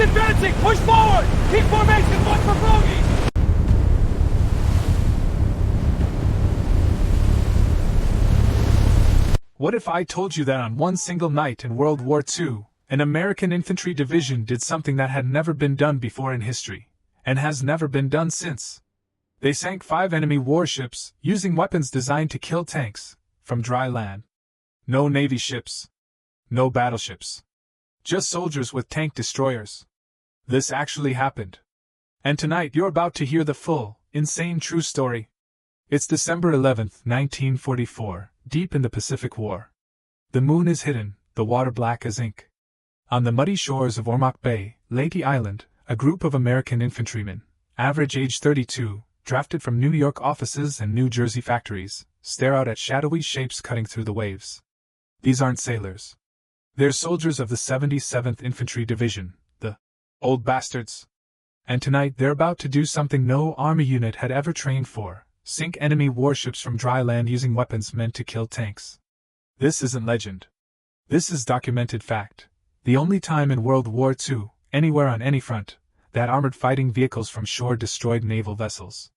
advancing! Push forward! Keep formation, watch for bogey! What if I told you that on one single night in World War II, an American infantry division did something that had never been done before in history, and has never been done since? They sank 5 enemy warships, using weapons designed to kill tanks, from dry land. No Navy ships. No battleships. Just soldiers with tank destroyers. This actually happened. And tonight you're about to hear the full, insane true story. It's December 11th, 1944, deep in the Pacific War. The moon is hidden, the water black as ink. On the muddy shores of Ormoc Bay, Leyte Island, a group of American infantrymen, average age 32, drafted from New York offices and New Jersey factories, stare out at shadowy shapes cutting through the waves. These aren't sailors. They're soldiers of the 77th Infantry Division, the old bastards. And tonight they're about to do something no army unit had ever trained for: sink enemy warships from dry land using weapons meant to kill tanks. This isn't legend. This is documented fact. The only time in World War II, anywhere on any front, that armored fighting vehicles from shore destroyed naval vessels.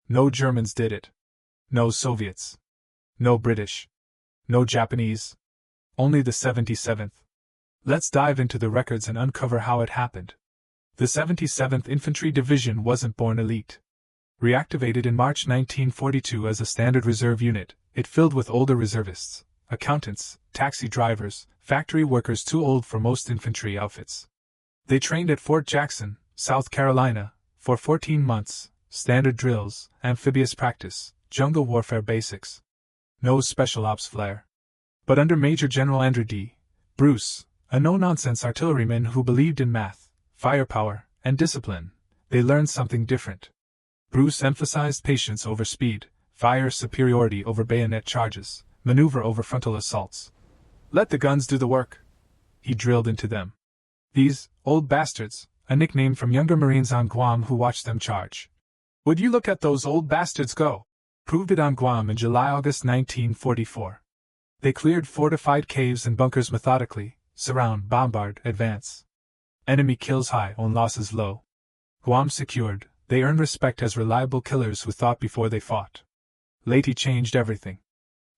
No Germans did it. No Soviets. No British. No Japanese. Only the 77th. Let's dive into the records and uncover how it happened. The 77th Infantry Division wasn't born elite. Reactivated in March 1942 as a standard reserve unit, it filled with older reservists, accountants, taxi drivers, factory workers too old for most infantry outfits. They trained at Fort Jackson, South Carolina, for 14 months, standard drills, amphibious practice, jungle warfare basics. No special ops flair. But under Major General Andrew D. Bruce, a no-nonsense artilleryman who believed in math, firepower, and discipline, they learned something different. Bruce emphasized patience over speed, fire superiority over bayonet charges, maneuver over frontal assaults. Let the guns do the work, he drilled into them. These old bastards, a nickname from younger Marines on Guam who watched them charge. Would you look at those old bastards go? Proved it on Guam in July-August 1944. They cleared fortified caves and bunkers methodically, surround, bombard, advance. Enemy kills high, own losses low. Guam secured, they earned respect as reliable killers who thought before they fought. Leyte changed everything.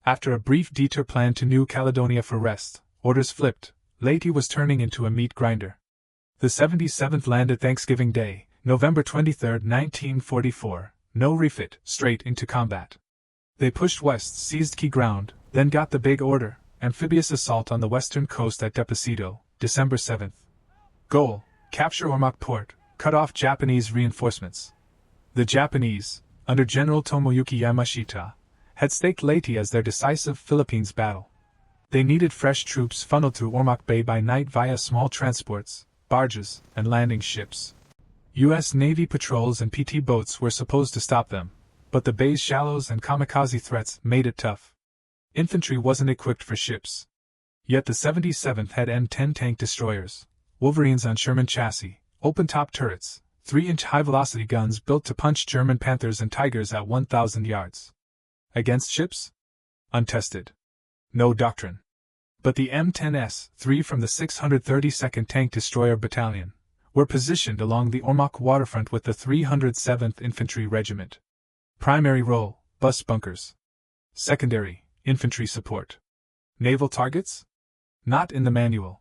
After a brief detour planned to New Caledonia for rest, orders flipped. Leyte was turning into a meat grinder. The 77th landed Thanksgiving Day, November 23, 1944, no refit, straight into combat. They pushed west, seized key ground, then got the big order, amphibious assault on the western coast at Deposito, December 7th. Goal: capture Ormoc Port, cut off Japanese reinforcements. The Japanese, under General Tomoyuki Yamashita, had staked Leyte as their decisive Philippines battle. They needed fresh troops funneled through Ormoc Bay by night via small transports, barges, and landing ships. U.S. Navy patrols and PT boats were supposed to stop them, but the bay's shallows and kamikaze threats made it tough. Infantry wasn't equipped for ships. Yet the 77th had M10 tank destroyers, Wolverines on Sherman chassis, open-top turrets, 3-inch high-velocity guns built to punch German Panthers and Tigers at 1,000 yards. Against ships? Untested. No doctrine. But the M10s, 3 from the 632nd Tank Destroyer Battalion, were positioned along the Ormoc waterfront with the 307th Infantry Regiment. Primary role: bus bunkers. Secondary: infantry support. Naval targets? Not in the manual.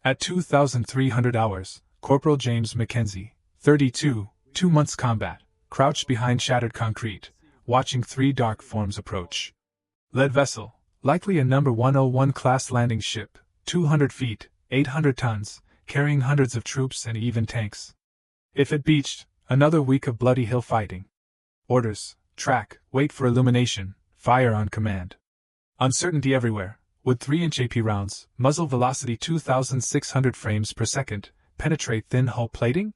At 2,300 hours, Corporal James Mackenzie, 32, 2 months combat, crouched behind shattered concrete, watching 3 dark forms approach. Lead vessel, likely a No. 101 class landing ship, 200 feet, 800 tons, carrying hundreds of troops and even tanks. If it beached, another week of bloody hill fighting. Orders: track, wait for illumination, fire on command. Uncertainty everywhere. Would 3-inch AP rounds, muzzle velocity 2,600 frames per second, penetrate thin hull plating?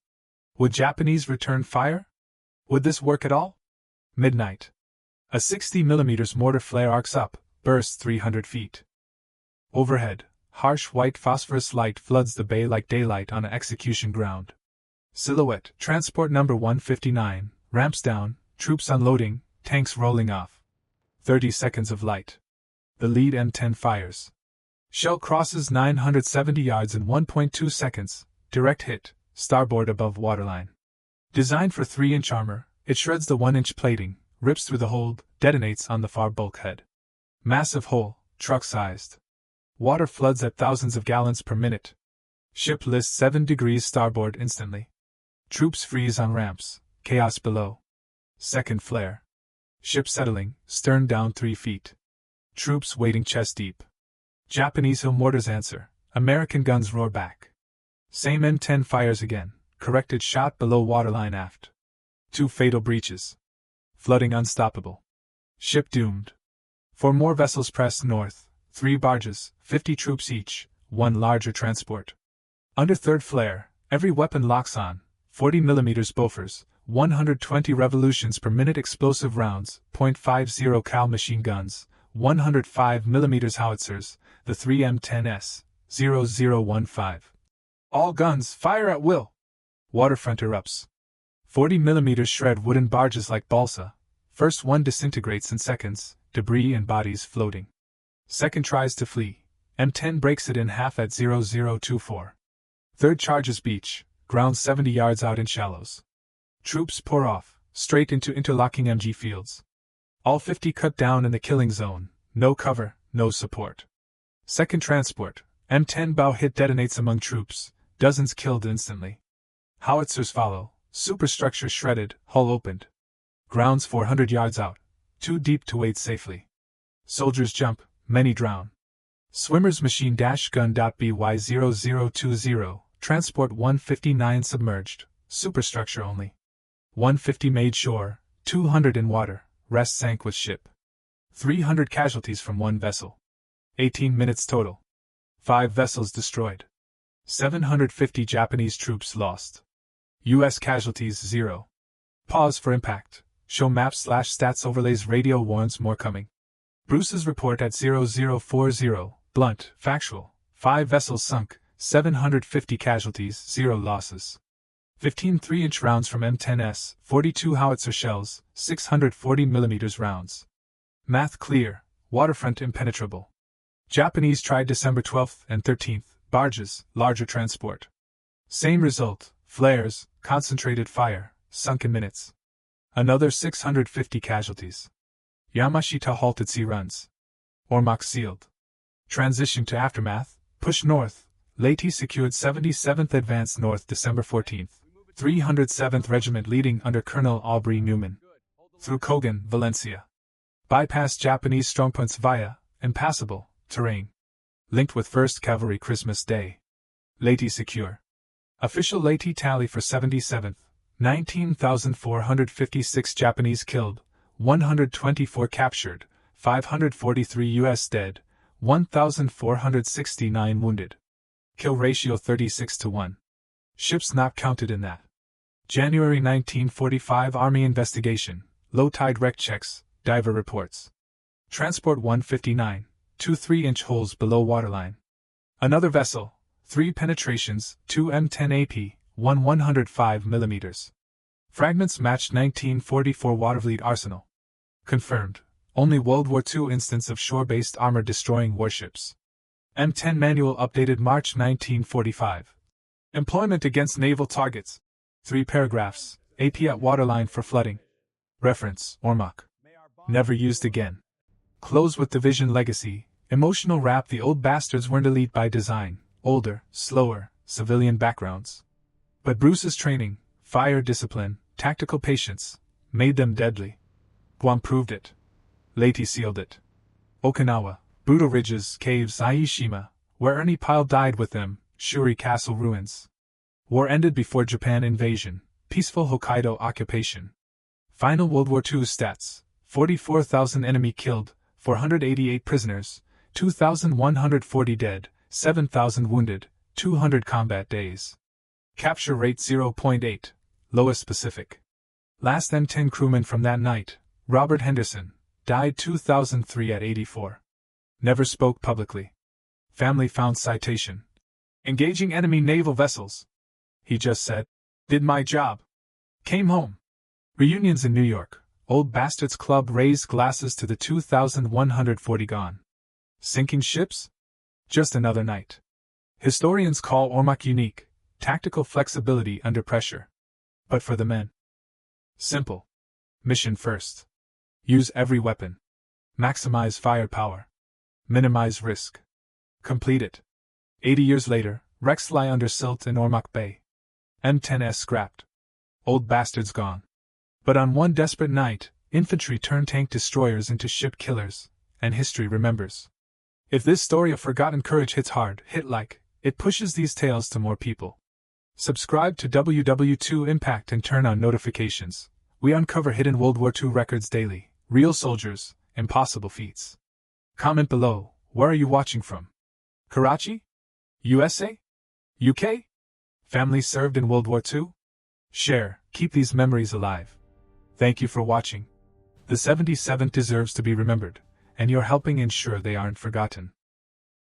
Would Japanese return fire? Would this work at all? Midnight. A 60mm mortar flare arcs up, bursts 300 feet. Overhead, harsh white phosphorus light floods the bay like daylight on an execution ground. Silhouette, transport number 159, ramps down, troops unloading, tanks rolling off. 30 seconds of light. The lead M10 fires. Shell crosses 970 yards in 1.2 seconds, direct hit, starboard above waterline. Designed for 3-inch armor, it shreds the 1-inch plating, rips through the hold, detonates on the far bulkhead. Massive hole, truck-sized. Water floods at thousands of gallons per minute. Ship lists 7 degrees starboard instantly. Troops freeze on ramps, chaos below. Second flare. Ship settling, stern down 3 feet. Troops waiting chest deep. Japanese Hill mortars answer, American guns roar back. Same M10 fires again, corrected shot below waterline aft. 2 fatal breaches. Flooding unstoppable. Ship doomed. 4 more vessels press north, 3 barges, 50 troops each, 1 larger transport. Under third flare, every weapon locks on, 40mm Bofors, 120 revolutions per minute explosive rounds, .50 cal machine guns, 105mm howitzers, the 3 M10S, 0015. All guns fire at will. Waterfront erupts. 40mm shred wooden barges like balsa. First one disintegrates in seconds, debris and bodies floating. Second tries to flee. M10 breaks it in half at 0024. Third charges beach, ground 70 yards out in shallows. Troops pour off, straight into interlocking MG fields. All 50 cut down in the killing zone, no cover, no support. Second transport, M10 bow hit detonates among troops, dozens killed instantly. Howitzers follow, superstructure shredded, hull opened. Grounds 400 yards out, too deep to wade safely. Soldiers jump, many drown. Swimmers machine gun .BY0020, transport 159 submerged, superstructure only. 150 made shore, 200 in water, rest sank with ship. 300 casualties from 1 vessel. 18 minutes total. 5 vessels destroyed. 750 Japanese troops lost. U.S. casualties 0. Pause for impact. Show maps/stats overlays radio warns more coming. Bruce's report at 0040, blunt, factual. 5 vessels sunk, 750 casualties, 0 losses. 15 3-inch rounds from M10S, 42 howitzer shells, 640mm rounds. Math clear, waterfront impenetrable. Japanese tried December 12th and 13th, barges, larger transport. Same result, flares, concentrated fire, sunk in minutes. Another 650 casualties. Yamashita halted sea runs. Ormoc sealed. Transition to aftermath, push north. Leyte secured 77th Advance North December 14th. 307th Regiment leading under Colonel Aubrey Newman. Through Kogan, Valencia. Bypassed Japanese strongpoints via impassable terrain. Linked with 1st Cavalry Christmas Day. Leyte secure. Official Leyte tally for 77th. 19,456 Japanese killed, 124 captured, 543 U.S. dead, 1,469 wounded. Kill ratio 36-1. Ships not counted in that. January 1945 Army investigation, low tide wreck checks, diver reports. Transport 159, 2 3-inch holes below waterline. Another vessel, 3 penetrations, 2 M10 AP, 1 105mm. Fragments matched 1944 Waterfleet arsenal. Confirmed, only World War II instance of shore-based armor-destroying warships. M10 manual updated March 1945. Employment against naval targets. 3 paragraphs, AP at waterline for flooding. Reference, Ormoc. Never used again. Close with division legacy, emotional rap. The old bastards weren't elite by design, older, slower, civilian backgrounds. But Bruce's training, fire discipline, tactical patience, made them deadly. Guam proved it. Leyte sealed it. Okinawa, brutal ridges, caves, Aishima, where Ernie Pyle died with them, Shuri Castle ruins. War ended before Japan invasion, peaceful Hokkaido occupation. Final World War II stats, 44,000 enemy killed, 488 prisoners, 2,140 dead, 7,000 wounded, 200 combat days. Capture rate 0.8, lowest Pacific. Last M10 crewman from that night, Robert Henderson, died 2003 at 84. Never spoke publicly. Family found citation. Engaging enemy naval vessels. He just said, did my job. Came home. Reunions in New York. Old Bastards Club raised glasses to the 2,140 gone. Sinking ships? Just another night. Historians call Ormoc unique. tactical flexibility under pressure. But for the men, simple. Mission first. Use every weapon. Maximize firepower. Minimize risk. Complete it. 80 years later, wrecks lie under silt in Ormoc Bay. M10s scrapped. Old bastards gone. But on one desperate night, infantry turned tank destroyers into ship killers, and history remembers. If this story of forgotten courage hits hard, hit like. It pushes these tales to more people. Subscribe to WW2 Impact and turn on notifications. We uncover hidden World War II records daily, real soldiers, impossible feats. Comment below, where are you watching from? Karachi? USA? UK? Families served in World War II? Share, keep these memories alive. Thank you for watching. The 77th deserves to be remembered, and you're helping ensure they aren't forgotten.